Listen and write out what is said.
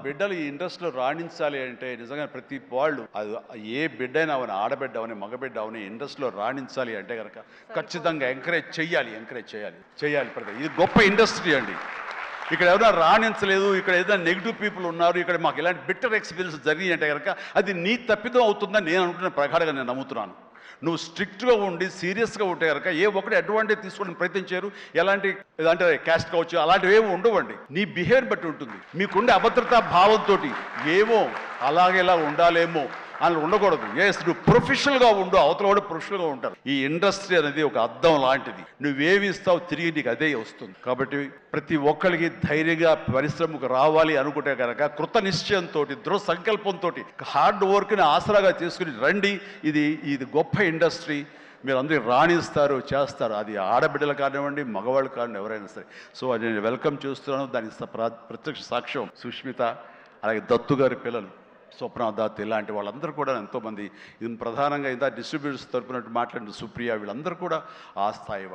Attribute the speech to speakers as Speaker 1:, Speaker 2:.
Speaker 1: బిడ్డలు ఈ ఇండస్ట్రీలో రాణించాలి అంటే నిజంగా ప్రతి వాళ్ళు అది ఏ బిడ్డైనా అవని, ఆడబిడ్డ అవని, మగబిడ్డ అవని ఇండస్ట్రీలో రాణించాలి అంటే కనుక ఖచ్చితంగా ఎంకరేజ్ చేయాలి ప్రతి. ఇది గొప్ప ఇండస్ట్రీ అండి. ఇక్కడ ఎవరైనా రాణించలేదు, ఇక్కడ ఏదైనా నెగిటివ్ పీపుల్ ఉన్నారు, ఇక్కడ మాకు ఇలాంటి బిట్టర్ ఎక్స్పీరియన్స్ జరిగినాయి అంటే కనుక అది నీ తప్పిదం అవుతుందని నేను అనుకున్న ప్రగాఢంగా నేను నమ్ముతున్నాను. నువ్వు స్ట్రిక్ట్గా ఉండి సీరియస్గా ఉంటే కనుక ఏ ఒక్కటి అడ్వాంటేజ్ తీసుకోవడానికి ప్రయత్నం చేయరు. ఎలాంటి అంటే క్యాస్ట్ కావచ్చు అలాంటివి ఏమి ఉండవండి. నీ బిహేవియర్ బట్టి ఉంటుంది. మీకుండే అభద్రతా భావంతో ఏమో అలాగేలా ఉండాలేమో అని ఉండకూడదు. ఎస్, నువ్వు ప్రొఫెషనల్గా ఉండు, అవతల కూడా ప్రొఫెషనల్గా ఉంటారు. ఈ ఇండస్ట్రీ అనేది ఒక అద్దం లాంటిది. నువ్వేమి ఇస్తావు తిరిగి నీకు అదే వస్తుంది. కాబట్టి ప్రతి ఒక్కరికి ధైర్యంగా పరిశ్రమకు రావాలి అనుకుంటే కనుక కృత నిశ్చయంతో, దృఢ సంకల్పంతో, హార్డ్ వర్క్ని ఆసరాగా తీసుకుని రండి. ఇది గొప్ప ఇండస్ట్రీ. మీరు అందరూ రాణిస్తారు, చేస్తారు. అది ఆడబిడ్డలు కానివ్వండి, మగవాళ్ళు కానివ్వండి, ఎవరైనా సరే. సో అది నేను వెల్కమ్ చేస్తున్నాను. దానికి ప్రత్యక్ష సాక్ష్యం సుష్మిత, అలాగే దత్తు గారి పిల్లలు స్వప్న దత్, ఇలాంటి వాళ్ళందరూ కూడా ఎంతోమంది, ఇది ప్రధానంగా ఇంత డిస్ట్రిబ్యూటర్స్ తరపున మాట్లాడిన సుప్రియ, వీళ్ళందరూ కూడా ఆ స్థాయి వాళ్ళు.